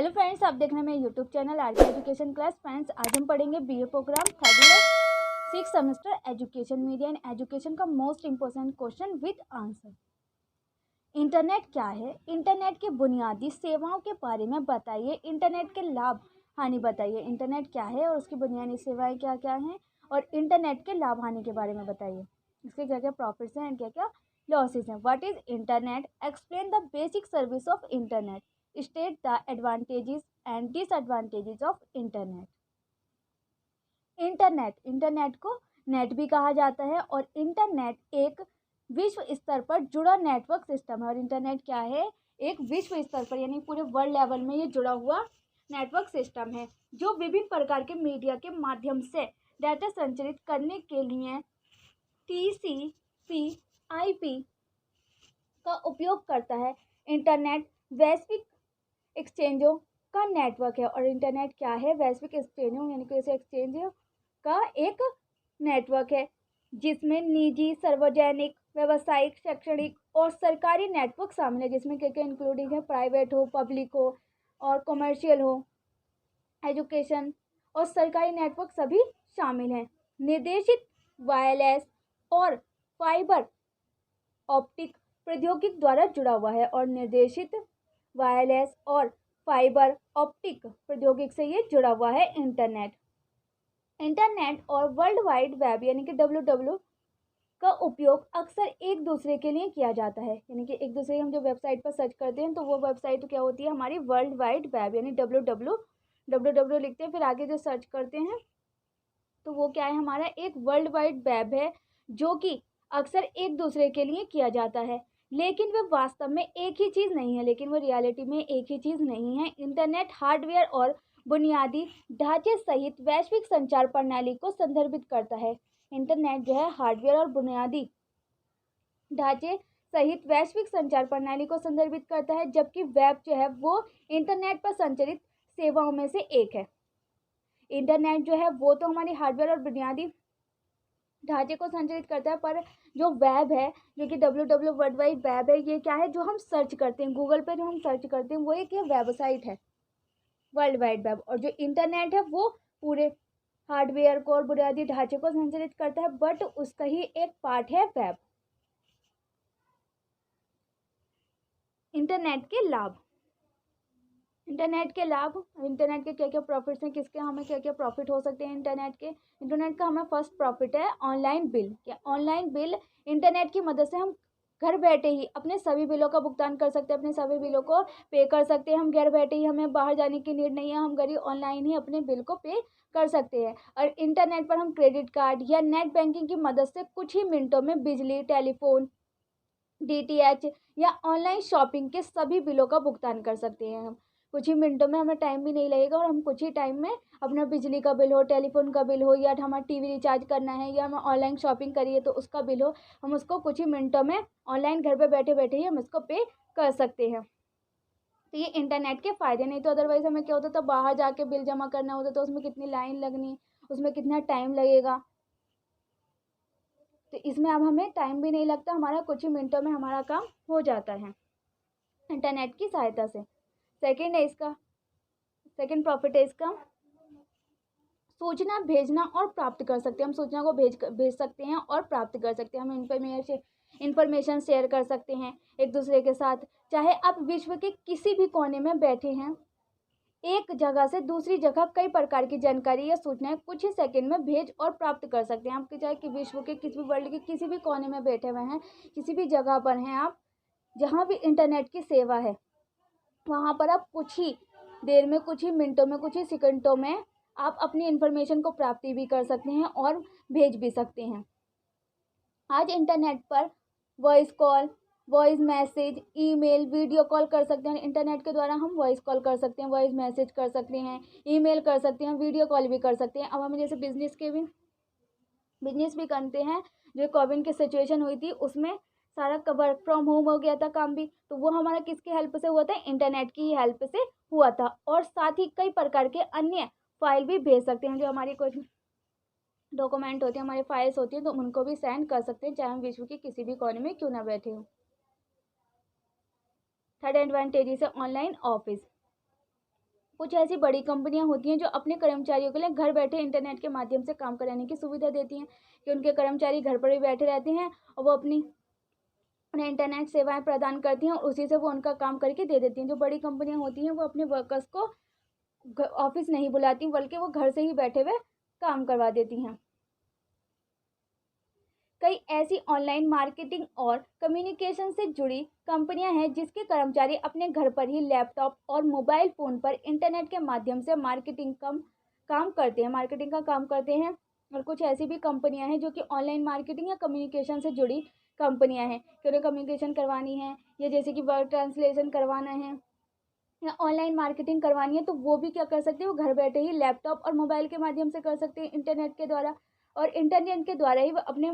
Hello friends, आप देख रहे हैं मेरे YouTube channel RK education class. Friends, आज हम पढ़ेंगे BA program third year 6 semester education media and education का most important question with answer. Internet क्या है? इंटरनेट की बुनियादी सेवाओं के बारे में बताइए। इंटरनेट के लाभ हानि बताइए। इंटरनेट क्या है और उसकी बुनियादी सेवाएं क्या क्या हैं, और इंटरनेट के लाभ हानि के बारे में बताइए। इसके क्या क्या प्रॉफिट्स हैं एंड क्या क्या लॉसेस हैं। What is internet? Explain the basic service of internet. State the advantages and disadvantages of internet. Internet को नेट भी कहा जाता है, और इंटरनेट एक विश्व स्तर पर जुड़ा नेटवर्क सिस्टम है। और इंटरनेट क्या है? एक विश्व स्तर पर यानी पूरे वर्ल्ड लेवल में ये जुड़ा हुआ नेटवर्क सिस्टम है, जो विभिन्न प्रकार के मीडिया के माध्यम से डाटा संचारित करने के लिए TCP/IP का उपयोग करता है। इंटरनेट वैश्विक एक्सचेंजों का नेटवर्क है। और इंटरनेट क्या है? वैश्विक एक्सचेंजों यानी कि ऐसे एक्सचेंज का एक नेटवर्क है, जिसमें निजी, सार्वजनिक, व्यावसायिक, शैक्षणिक और सरकारी नेटवर्क शामिल है। जिसमें क्या क्या इंक्लूडिंग है? प्राइवेट हो, पब्लिक हो और कमर्शियल हो, एजुकेशन और सरकारी नेटवर्क सभी शामिल हैं। निर्देशित वायरलेस और फाइबर ऑप्टिक प्रौद्योगिकी द्वारा जुड़ा हुआ है। और निर्देशित वायरलेस और फाइबर ऑप्टिक प्रौद्योगिकी से ये जुड़ा हुआ है इंटरनेट और वर्ल्ड वाइड वेब यानी कि WWW का उपयोग अक्सर एक दूसरे के लिए किया जाता है। यानी कि एक दूसरे हम जो वेबसाइट पर सर्च करते हैं तो वो वेबसाइट क्या होती है? हमारी वर्ल्ड वाइड वेब यानी WWW लिखते हैं, फिर आगे जो सर्च करते हैं तो वो क्या है? हमारा एक वर्ल्ड वाइड वेब है, जो कि अक्सर एक दूसरे के लिए किया जाता है। लेकिन वह वास्तव में एक ही चीज़ नहीं है। लेकिन वो रियलिटी में एक ही चीज़ नहीं है। इंटरनेट हार्डवेयर और बुनियादी ढांचे सहित वैश्विक संचार प्रणाली को संदर्भित करता है। इंटरनेट जो है हार्डवेयर और बुनियादी ढांचे सहित वैश्विक संचार प्रणाली को संदर्भित करता है, जबकि वेब जो है वो इंटरनेट पर संचालित सेवाओं में से एक है। इंटरनेट जो है वो तो हमारी हार्डवेयर और बुनियादी ढांचे को संचालित करता है, पर जो वेब है, जो कि WWW वर्ल्ड वाइड वेब है, ये क्या है? जो हम सर्च करते हैं गूगल पे, जो हम सर्च करते हैं वो एक वेबसाइट है, वर्ल्ड वाइड वेब। और जो इंटरनेट है वो पूरे हार्डवेयर को और बुनियादी ढांचे को संचालित करता है, बट उसका ही एक पार्ट है वेब। इंटरनेट के लाभ। इंटरनेट के लाभ, इंटरनेट के क्या क्या प्रॉफिट्स हैं, किसके हमें क्या क्या प्रॉफिट हो सकते हैं इंटरनेट का हमें फर्स्ट प्रॉफिट है ऑनलाइन बिल। क्या ऑनलाइन बिल? इंटरनेट की मदद से हम घर बैठे ही अपने सभी बिलों का भुगतान कर सकते हैं, अपने सभी बिलों को पे कर सकते हैं। हम घर बैठे ही, हमें बाहर जाने की नीड नहीं है, हम घर ही ऑनलाइन ही अपने बिल को पे कर सकते हैं। और इंटरनेट पर हम क्रेडिट कार्ड या नेट बैंकिंग की मदद से कुछ ही मिनटों में बिजली, टेलीफोन, DTH या ऑनलाइन शॉपिंग के सभी बिलों का भुगतान कर सकते हैं। हम कुछ ही मिनटों में, हमें टाइम भी नहीं लगेगा, और हम कुछ ही टाइम में अपना बिजली का बिल हो, टेलीफोन का बिल हो, या हमारा TV रिचार्ज करना है, या हम ऑनलाइन शॉपिंग करिए तो उसका बिल हो, हम उसको कुछ ही मिनटों में ऑनलाइन घर पे बैठे बैठे ही हम इसको पे कर सकते हैं। तो ये इंटरनेट के फ़ायदे। नहीं तो अदरवाइज़ हमें क्या होता था? बाहर जाके बिल जमा करना होता तो उसमें कितनी लाइन लगनी, उसमें कितना टाइम लगेगा। तो इसमें अब हमें टाइम भी नहीं लगता, हमारा कुछ ही मिनटों में हमारा काम हो जाता है इंटरनेट की सहायता से। सेकंड प्रॉफिट है इसका, सूचना भेजना और प्राप्त कर सकते हैं। हम सूचना को भेज सकते हैं और प्राप्त कर सकते हैं। हम इंफॉर्मेशन शेयर कर सकते हैं एक दूसरे के साथ, चाहे आप विश्व के किसी भी कोने में बैठे हैं। एक जगह से दूसरी जगह कई प्रकार की जानकारी या सूचनाएं कुछ ही सेकंड में भेज और प्राप्त कर सकते हैं। आप चाहे कि विश्व के किसी भी, वर्ल्ड के किसी भी कोने में बैठे हुए हैं, किसी भी जगह पर हैं आप, जहाँ भी इंटरनेट की सेवा है वहाँ पर आप कुछ ही देर में, कुछ ही मिनटों में, कुछ ही सेकंडों में आप अपनी इन्फॉर्मेशन को प्राप्ति भी कर सकते हैं और भेज भी सकते हैं। आज इंटरनेट पर voice call, voice message, email, video call कर सकते हैं। इंटरनेट के द्वारा हम वॉइस कॉल कर सकते हैं, वॉइस मैसेज कर सकते हैं, ईमेल कर सकते हैं, वीडियो कॉल भी कर सकते हैं। अब हमें जैसे बिजनेस भी करते हैं, जो कोविड की सिचुएशन हुई थी उसमें सारा वर्क फ्रॉम होम हो गया था काम भी, तो वो हमारा किसकी हेल्प से हुआ था? इंटरनेट की हेल्प से हुआ था। और साथ ही कई प्रकार के अन्य फाइल भी भेज सकते हैं, जो हमारी कोई डॉक्यूमेंट होते हैं, हमारी फाइल्स होती हैं, तो उनको भी सेंड कर सकते हैं, चाहे हम विश्व के किसी भी कोने में क्यों ना बैठे हो। थर्ड एडवांटेज है ऑनलाइन ऑफिस। कुछ ऐसी बड़ी कंपनियां होती हैं जो अपने कर्मचारियों के लिए घर बैठे इंटरनेट के माध्यम से काम कराने की सुविधा देती हैं कि उनके कर्मचारी घर पर ही बैठे रहते हैं और वो उन्हें इंटरनेट सेवाएं प्रदान करती हैं और उसी से वो उनका काम करके दे देती हैं। जो बड़ी कंपनियां होती हैं वो अपने वर्कर्स को ऑफिस नहीं बुलाती बल्कि वो घर से ही बैठे हुए काम करवा देती हैं। कई ऐसी ऑनलाइन मार्केटिंग और कम्युनिकेशन से जुड़ी कंपनियां हैं जिसके कर्मचारी अपने घर पर ही लैपटॉप और मोबाइल फ़ोन पर इंटरनेट के माध्यम से मार्केटिंग का काम करते हैं। और कुछ ऐसी भी कंपनियां हैं जो कि ऑनलाइन मार्केटिंग या कम्युनिकेशन से जुड़ी कंपनियां हैं कि उन्हें कम्युनिकेशन करवानी है या जैसे कि वर्ड ट्रांसलेशन करवाना है या ऑनलाइन मार्केटिंग करवानी है तो वो भी क्या कर सकते हैं, वो घर बैठे ही लैपटॉप और मोबाइल के माध्यम से कर सकते हैं इंटरनेट के द्वारा। और इंटरनेट के द्वारा ही वो अपने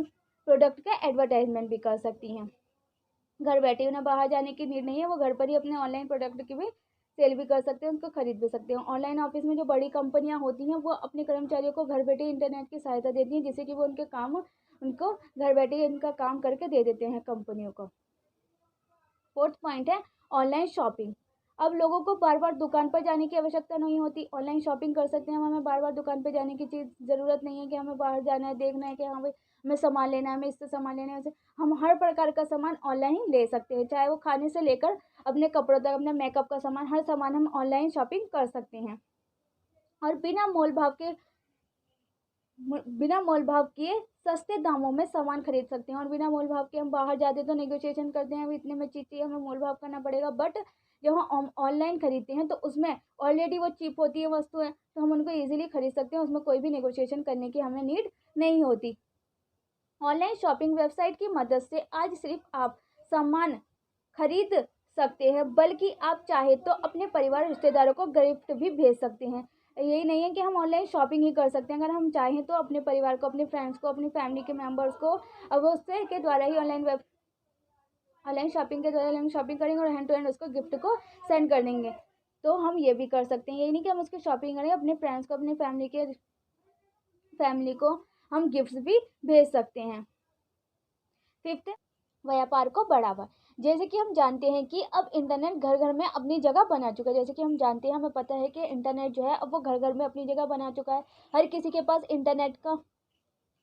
प्रोडक्ट का एडवर्टाइजमेंट भी कर सकती हैं। घर बैठे उन्हें बाहर जाने की नीड नहीं है, वो घर पर ही अपने ऑनलाइन प्रोडक्ट की भी सेल भी कर सकते हैं, उनको खरीद भी सकते हैं। ऑनलाइन ऑफिस में जो बड़ी कंपनियां होती हैं वो अपने कर्मचारियों को घर बैठे इंटरनेट की सहायता देती हैं जिससे कि वो उनको घर बैठे इनका काम करके दे देते हैं कंपनियों को। फोर्थ पॉइंट है ऑनलाइन शॉपिंग। अब लोगों को बार बार दुकान पर जाने की आवश्यकता नहीं होती, ऑनलाइन शॉपिंग कर सकते हैं। हमें बार बार दुकान पर जाने की ज़रूरत नहीं है कि हमें बाहर जाना है, देखना है कि हाँ भाई हमें सामान लेना है, हमें इससे सामान लेना है, वैसे हम हर प्रकार का सामान ऑनलाइन ले सकते हैं, चाहे वो खाने से लेकर अपने कपड़ों तक, अपने मेकअप का सामान, हर सामान हम ऑनलाइन शॉपिंग कर सकते हैं। और बिना मोल भाव किए सस्ते दामों में सामान खरीद सकते हैं। और बिना मोल भाव के हम बाहर जाते तो नेगोशिएशन करते हैं, अभी इतने में चीज़ चाहिए, हमें मोल भाव करना पड़ेगा। बट जब हम ऑनलाइन खरीदते हैं तो उसमें ऑलरेडी वो चीप होती है वस्तुएं, तो हम उनको ईजिली खरीद सकते हैं, उसमें कोई भी नेगोशिएशन करने की हमें नीड नहीं होती। ऑनलाइन शॉपिंग वेबसाइट की मदद से आज सिर्फ आप सामान खरीद सकते हैं बल्कि आप चाहे तो अपने परिवार रिश्तेदारों को गिफ्ट भी भेज सकते हैं। यही नहीं है कि हम ऑनलाइन शॉपिंग ही कर सकते हैं, अगर हम चाहें तो अपने परिवार को, अपने फ्रेंड्स को, अपनी फैमिली के मेंबर्स को अब उससे के द्वारा ही ऑनलाइन शॉपिंग करेंगे और हैंड टू हैंड उसको गिफ्ट को सेंड कर देंगे। तो हम ये भी कर सकते हैं, यही नहीं कि हम उसकी शॉपिंग करें, अपने फ्रेंड्स को, अपने फैमिली को हम गिफ्ट्स भी भेज सकते हैं। फिफ्थ, व्यापार को बढ़ावा। जैसे कि हम जानते हैं कि अब इंटरनेट घर घर में अपनी जगह बना चुका है, जैसे कि हम जानते हैं, हमें पता है कि इंटरनेट जो है अब वो घर घर में अपनी जगह बना चुका है। हर किसी के पास इंटरनेट का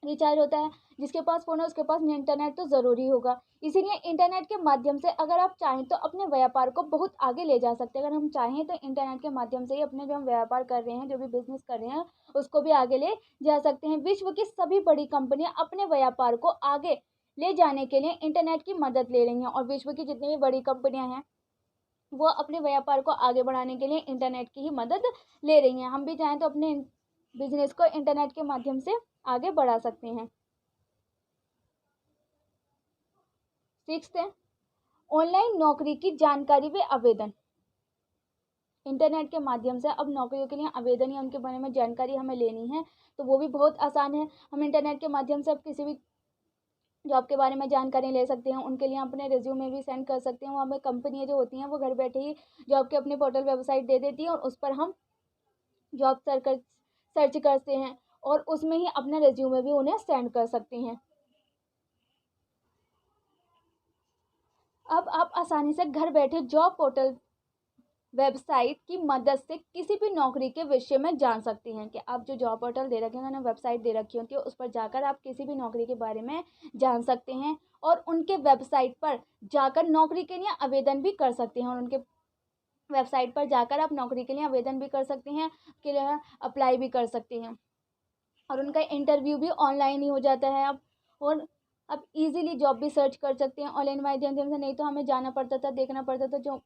रिचार्ज होता है, जिसके पास फ़ोन है उसके पास इंटरनेट तो ज़रूरी होगा। इसीलिए इंटरनेट के माध्यम से अगर आप चाहें तो अपने व्यापार को बहुत आगे ले जा सकते हैं। अगर हम चाहें तो इंटरनेट के माध्यम से ही अपने जो हम व्यापार कर रहे हैं, जो भी बिजनेस कर रहे हैं, उसको भी आगे ले जा सकते हैं। विश्व की सभी बड़ी कंपनियां अपने व्यापार को आगे ले जाने के लिए इंटरनेट की मदद ले रही हैं और विश्व की जितनी भी बड़ी कंपनियां हैं वो अपने व्यापार को आगे बढ़ाने के लिए इंटरनेट की ही मदद ले रही हैं। हम भी चाहें तो अपने बिजनेस को इंटरनेट के माध्यम से आगे बढ़ा सकते हैं। सिक्स्थ है ऑनलाइन नौकरी की जानकारी व आवेदन। इंटरनेट के माध्यम से अब नौकरियों के लिए आवेदन या उनके बारे में जानकारी हमें लेनी है तो वो भी बहुत आसान है। हम इंटरनेट के माध्यम से अब किसी भी जॉब के बारे में जानकारी ले सकते हैं, उनके लिए अपने रिज्यूमे भी सेंड कर सकते हैं। वहाँ पे कंपनियाँ जो होती हैं वो घर बैठे ही जॉब के अपने पोर्टल वेबसाइट दे देती हैं और उस पर हम जॉब सर्च करते हैं और उसमें ही अपना रिज्यूमे भी उन्हें सेंड कर सकते हैं। अब आप आसानी से घर बैठे जॉब पोर्टल वेबसाइट की मदद से किसी भी नौकरी के विषय में जान सकते हैं कि आप जो जॉब पोर्टल दे रखे हैं, उन्होंने वेबसाइट दे रखी होती है, उस पर जाकर आप किसी भी नौकरी के बारे में जान सकते हैं और उनके वेबसाइट पर जाकर नौकरी के लिए आवेदन भी कर सकते हैं। और उनके वेबसाइट पर जाकर आप नौकरी के लिए आवेदन भी कर सकते हैं, के लिए अप्लाई भी कर सकते हैं और उनका इंटरव्यू भी ऑनलाइन ही हो जाता है अब। और अब इजीली जॉब भी सर्च कर सकते हैं ऑनलाइन माध्यम से, नहीं तो हमें जाना पड़ता था, देखना पड़ता था जो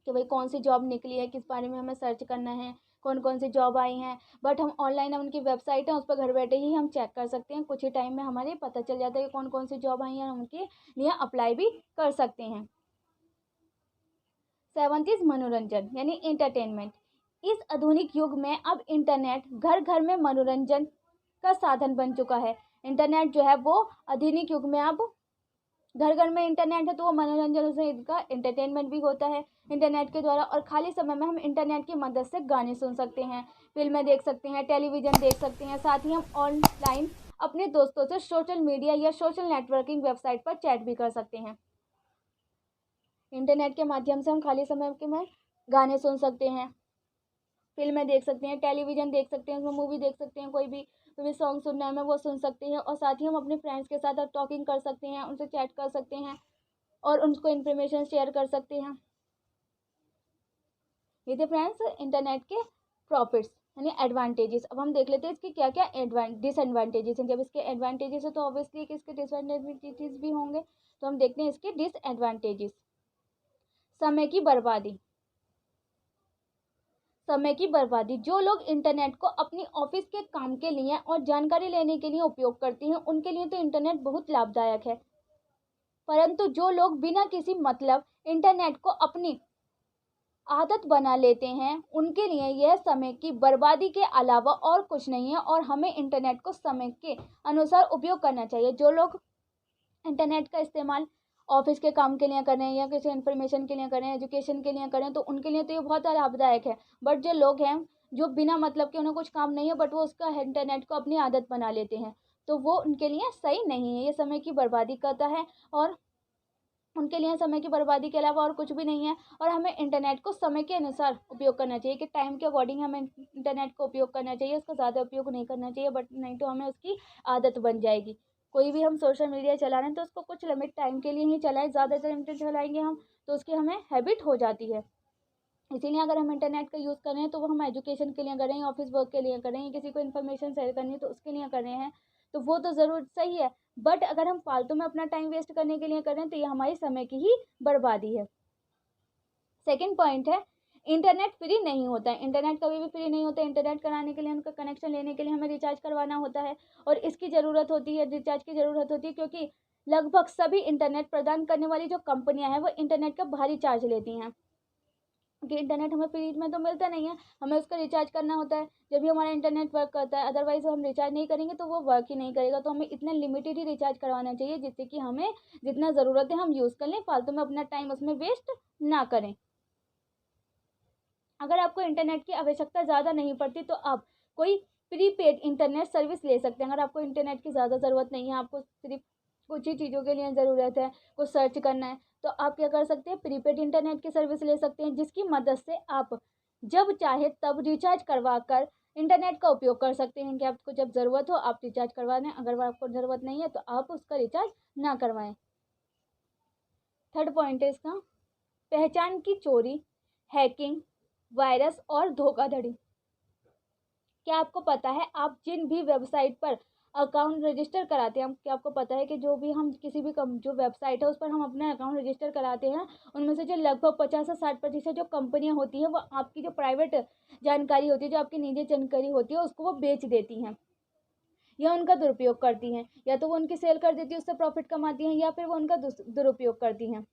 कि भाई कौन सी जॉब निकली है, किस बारे में हमें सर्च करना है, कौन कौन सी जॉब आई हैं। बट हम ऑनलाइन उनकी वेबसाइट है उस पर घर बैठे ही हम चेक कर सकते हैं, कुछ ही टाइम में हमारे पता चल जाता है कि कौन कौन सी जॉब आई हैं, हम उनके लिए अप्लाई भी कर सकते हैं। सेवंथ इज मनोरंजन यानी एंटरटेनमेंट। इस आधुनिक युग में अब इंटरनेट घर घर में मनोरंजन का साधन बन चुका है। इंटरनेट जो है वो आधुनिक युग में अब घर घर में इंटरनेट है तो वो मनोरंजन से इसका एंटरटेनमेंट भी होता है इंटरनेट के द्वारा। और खाली समय में हम इंटरनेट की मदद से गाने सुन सकते हैं, फिल्में देख सकते हैं, टेलीविज़न देख सकते हैं, साथ ही हम ऑनलाइन अपने दोस्तों से सोशल मीडिया या सोशल नेटवर्किंग वेबसाइट पर चैट भी कर सकते हैं। इंटरनेट के माध्यम से हम खाली समय के में गाने सुन सकते हैं, फिल्में देख सकते हैं, टेलीविज़न देख सकते हैं, उसमें मूवी देख सकते हैं, कोई भी सॉन्ग सुनना है हमें वो सुन सकते हैं, और साथ ही हम अपने फ्रेंड्स के साथ टॉकिंग कर सकते हैं, उनसे चैट कर सकते हैं और उनको इन्फॉर्मेशन शेयर कर सकते हैं। ये थे फ्रेंड्स इंटरनेट के प्रॉफिट्स यानी एडवांटेजेस। अब हम देख लेते हैं इसके क्या क्या डिसएडवांटेजेस हैं। जब इसके एडवांटेजेस है तो ऑब्वियसली कि इसके डिसएडवांटेजेस भी होंगे। तो हम देखते हैं इसके डिसएडवांटेजेस। समय की बर्बादी। समय की बर्बादी। जो लोग इंटरनेट को अपनी ऑफिस के काम के लिए और जानकारी लेने के लिए उपयोग करते हैं उनके लिए तो इंटरनेट बहुत लाभदायक है, परंतु जो लोग बिना किसी मतलब इंटरनेट को अपनी आदत बना लेते हैं उनके लिए यह समय की बर्बादी के अलावा और कुछ नहीं है, और हमें इंटरनेट को समय के अनुसार उपयोग करना चाहिए। जो लोग इंटरनेट का इस्तेमाल ऑफिस के काम के लिए कर रहे हैं या किसी इन्फॉर्मेशन के लिए कर रहे हैं, एजुकेशन के लिए कर रहे हैं, तो उनके लिए तो ये बहुत लाभदायक है। बट जो लोग हैं जो बिना मतलब के उन्हें कुछ काम नहीं है बट वो उसका इंटरनेट को अपनी आदत बना लेते हैं, तो वो उनके लिए सही नहीं है, ये समय की बर्बादी करता है और उनके लिए समय की बर्बादी के अलावा और कुछ भी नहीं है। और हमें इंटरनेट को समय के अनुसार उपयोग करना चाहिए कि टाइम के अकॉर्डिंग हमें इंटरनेट को उपयोग करना चाहिए, उसका ज़्यादा उपयोग नहीं करना चाहिए, बट नहीं तो हमें उसकी आदत बन जाएगी। कोई भी हम सोशल मीडिया चला रहे हैं तो उसको कुछ लिमिट टाइम के लिए ही चलाएं, ज़्यादा टाइम चलाएंगे हम तो उसकी हमें हैबिट हो जाती है। इसीलिए अगर हम इंटरनेट का यूज़ कर रहे हैं तो वो हम एजुकेशन के लिए कर रहे हैं, ऑफिस वर्क के लिए कर रहे हैं, किसी को इन्फॉर्मेशन शेयर करनी है तो उसके लिए कर रहे हैं, तो वो तो ज़रूर सही है। बट अगर हम फालतू में अपना टाइम वेस्ट करने के लिए कर रहे हैं तो ये हमारी समय की ही बर्बादी है। सेकेंड पॉइंट है इंटरनेट फ्री नहीं होता है। इंटरनेट कभी भी फ्री नहीं होता है। इंटरनेट कराने के लिए, उनका कनेक्शन लेने के लिए हमें रिचार्ज करवाना होता है और इसकी ज़रूरत होती है, रिचार्ज की ज़रूरत होती है, क्योंकि लगभग सभी इंटरनेट प्रदान करने वाली जो कंपनियां हैं वो इंटरनेट का भारी चार्ज लेती हैं, कि इंटरनेट हमें फ्री में तो मिलता नहीं है, हमें उसका रिचार्ज करना होता है जब भी हमारा इंटरनेट वर्क करता है। अदरवाइज हम रिचार्ज नहीं करेंगे तो वो वर्क ही नहीं करेगा। तो हमें इतना लिमिटेड ही रिचार्ज करवाना चाहिए जिससे कि हमें जितना ज़रूरत है हम यूज़ कर लें, फालतू में अपना टाइम उसमें वेस्ट ना करें। अगर आपको इंटरनेट की आवश्यकता ज़्यादा नहीं पड़ती तो आप कोई प्रीपेड इंटरनेट सर्विस ले सकते हैं। अगर आपको इंटरनेट की ज़्यादा ज़रूरत नहीं है, आपको सिर्फ कुछ ही चीज़ों के लिए ज़रूरत है, कुछ सर्च करना है, तो आप क्या कर सकते हैं, प्रीपेड इंटरनेट की सर्विस ले सकते हैं, जिसकी मदद से आप जब चाहे तब रिचार्ज करवा कर इंटरनेट का उपयोग कर सकते हैं। कि आपको जब ज़रूरत हो आप रिचार्ज करवा दें, अगर आपको ज़रूरत नहीं है तो आप उसका रिचार्ज ना करवाएं। थर्ड पॉइंट है इसका पहचान की चोरी, हैकिंग, वायरस और धोखाधड़ी। क्या आपको पता है आप जिन भी वेबसाइट पर अकाउंट रजिस्टर कराते हैं, क्या आपको पता है कि जो भी हम किसी भी जो वेबसाइट है उस पर हम अपना अकाउंट रजिस्टर कराते हैं, उनमें से जो लगभग 50 से 60% जो कंपनियां होती हैं वो आपकी जो प्राइवेट जानकारी होती है, जो आपकी निजी जानकारी होती है, उसको वो बेच देती हैं या उनका दुरुपयोग करती हैं। या तो वो उनकी सेल कर देती है, उससे प्रॉफिट कमाती हैं, या फिर वो उनका दुरुपयोग करती हैं।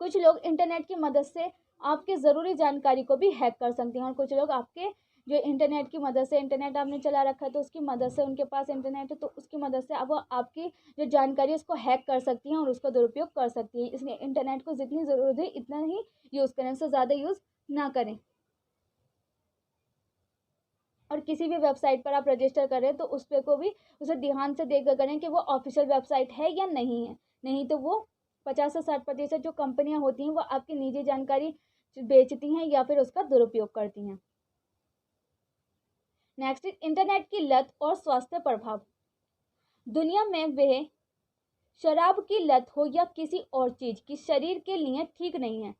कुछ लोग इंटरनेट की मदद से आपके ज़रूरी जानकारी को भी हैक कर सकते हैं, और कुछ लोग आपके जो इंटरनेट की मदद से, इंटरनेट आपने चला रखा है तो उसकी मदद से, उनके पास इंटरनेट है तो उसकी मदद से अब वो आपकी जो जानकारी है उसको हैक कर सकती हैं और उसका दुरुपयोग कर सकती हैं। इसलिए इंटरनेट को जितनी ज़रूरत है इतना ही यूज़ करें, उससे ज़्यादा यूज़ ना करें। और किसी भी वेबसाइट पर आप रजिस्टर करें तो उस पर को भी उसे ध्यान से देख कर करें कि वो ऑफिशियल वेबसाइट है या नहीं है। नहीं तो वो 50 से 60% जो कंपनियां होती हैं वो आपकी निजी जानकारी बेचती हैं या फिर उसका दुरुपयोग करती हैं। नेक्स्ट इंटरनेट की लत और स्वास्थ्य प्रभाव। दुनिया में वह शराब की लत हो या किसी और चीज़ की शरीर के लिए ठीक नहीं है।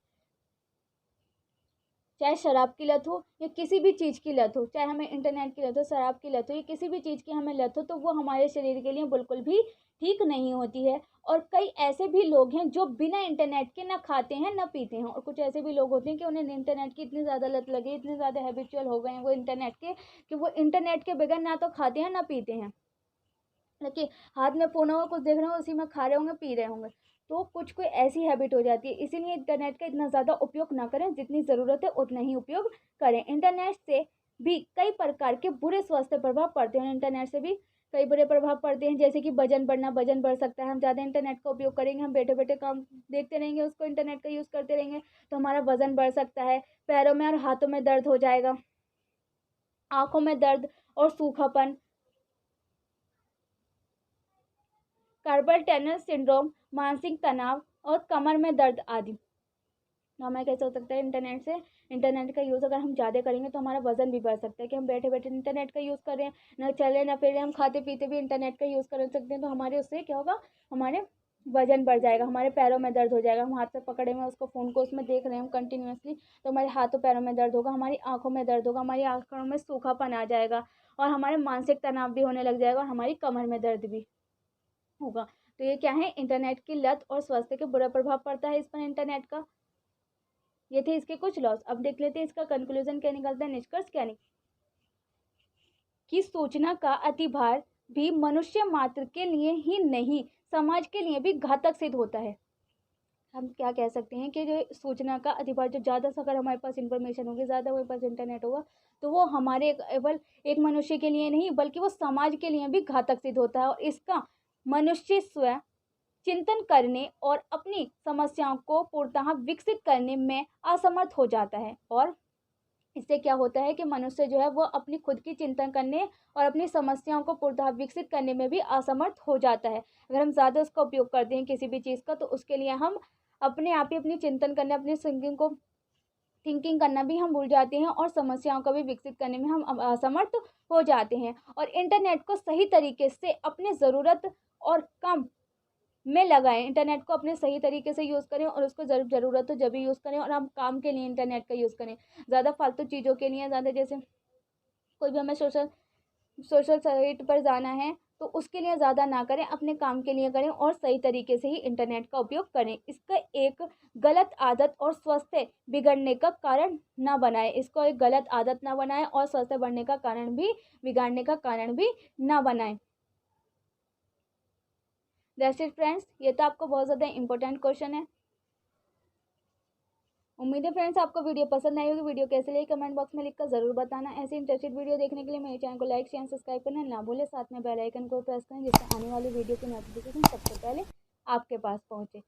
चाहे शराब की लत हो या किसी भी चीज़ की लत हो, चाहे हमें इंटरनेट की लत हो, शराब की लत हो या किसी भी चीज़ की हमें लत हो, तो वो हमारे शरीर के लिए बिल्कुल भी ठीक नहीं होती है। और कई ऐसे भी लोग हैं जो बिना इंटरनेट के ना खाते हैं ना पीते हैं, और कुछ ऐसे भी लोग होते हैं कि उन्हें इंटरनेट की इतनी ज़्यादा लत लगी, इतने ज़्यादा हैबिचुअल हो गए हैं वो इंटरनेट के, कि वो इंटरनेट के बगैर ना तो खाते हैं ना पीते हैं। देखिए हाथ में फ़ोन होगा, कुछ देख रहे हो, उसी में खा रहे होंगे, पी रहे होंगे, तो कुछ कोई ऐसी हैबिट हो जाती है। इसीलिए इंटरनेट का इतना ज़्यादा उपयोग ना करें, जितनी ज़रूरत है उतना ही उपयोग करें। इंटरनेट से भी कई प्रकार के बुरे स्वास्थ्य प्रभाव पड़ते हैं। इंटरनेट से भी कई बुरे प्रभाव पड़ते हैं, जैसे कि वजन बढ़ना, वजन बढ़ सकता है। हम ज़्यादा इंटरनेट का उपयोग करेंगे, हम बैठे बैठे काम देखते रहेंगे, उसको इंटरनेट का यूज़ करते रहेंगे, तो हमारा वजन बढ़ सकता है। पैरों में और हाथों में दर्द हो जाएगा, आँखों में दर्द और सूखापन, कार्पल टनल सिंड्रोम, मानसिक तनाव और कमर में दर्द आदि। हमें कैसे हो सकता है इंटरनेट से, इंटरनेट का यूज़ अगर हम ज़्यादा करेंगे तो हमारा वजन भी बढ़ सकता है, कि हम बैठे बैठे इंटरनेट का यूज़ कर रहे हैं, ना चले ना फिर हम खाते पीते भी इंटरनेट का यूज़ कर सकते हैं, तो हमारे उससे क्या होगा, हमारे वजन बढ़ जाएगा, हमारे पैरों में दर्द हो जाएगा, हम हाथ से पकड़े हुए उसको फ़ोन को, उसमें देख रहे हैं हम कंटिन्यूअसली, तो हमारे हाथों पैरों में दर्द होगा, हमारी आंखों में दर्द होगा, हमारी आंखों में सूखापन आ जाएगा, और हमारे मानसिक तनाव भी होने लग जाएगा, और हमारी कमर में दर्द भी होगा। तो ये क्या है, इंटरनेट की लत और स्वास्थ्य के बुरा प्रभाव पड़ता है इस पर इंटरनेट का। ये थे इसके कुछ लॉस। अब देख लेते हैं इसका कंक्लूजन क्या निकलता है, निष्कर्ष क्या निकलता कि सूचना का अतिभार भी मनुष्य मात्र के लिए ही नहीं, समाज के लिए भी घातक सिद्ध होता है। हम क्या कह सकते हैं कि जो सूचना का अधिभार, जो ज़्यादा से अगर हमारे पास इंफॉर्मेशन होगी, ज़्यादा हमारे पास इंटरनेट होगा, तो वो हमारे केवल एक मनुष्य के लिए नहीं बल्कि वो समाज के लिए भी घातक सिद्ध होता है, और इसका मनुष्य स्वयं चिंतन करने और अपनी समस्याओं को पूर्णतः विकसित करने में असमर्थ हो जाता है। और इससे क्या होता है कि मनुष्य जो है वो अपनी खुद की चिंतन करने और अपनी समस्याओं को पूर्णतः विकसित करने में भी असमर्थ हो जाता है। अगर हम ज़्यादा उसका उपयोग करते हैं किसी भी चीज़ का, तो उसके लिए हम अपने आप ही अपनी चिंतन करने, अपनी थिंकिंग करना भी हम भूल जाते हैं, और समस्याओं को भी विकसित करने में हम असमर्थ हो जाते हैं। और इंटरनेट को सही तरीके से अपने ज़रूरत और काम में लगाएं, इंटरनेट को अपने सही तरीके से यूज़ करें, और उसको ज़रूरत हो जब भी यूज़ करें, और हम काम के लिए इंटरनेट का यूज़ करें, ज़्यादा फालतू चीज़ों के लिए, ज़्यादा जैसे कोई भी हमें सोशल सोशल साइट पर जाना है तो उसके लिए ज़्यादा ना करें, अपने काम के लिए करें, और सही तरीके से ही इंटरनेट का उपयोग करें। इसका एक गलत आदत और स्वास्थ्य बिगड़ने का कारण ना बनाए, इसको एक गलत आदत ना बनाए, और स्वास्थ्य बढ़ने का कारण भी, बिगाड़ने का कारण भी ना बनाए। दैट्स इट फ्रेंड्स, ये तो आपको बहुत ज़्यादा इंपॉर्टेंट क्वेश्चन है। उम्मीद है फ्रेंड्स आपको वीडियो पसंद आई होगी। वीडियो कैसे लगी कमेंट बॉक्स में लिखकर जरूर बताना। ऐसे इंटरेस्टेड वीडियो देखने के लिए मेरे चैनल को लाइक शेयर सब्सक्राइब करना ना भूलें, साथ में बेल आइकन को प्रेस करें जिससे आने वाली वीडियो की नोटिफिकेशन सबसे पहले आपके पास पहुंचे।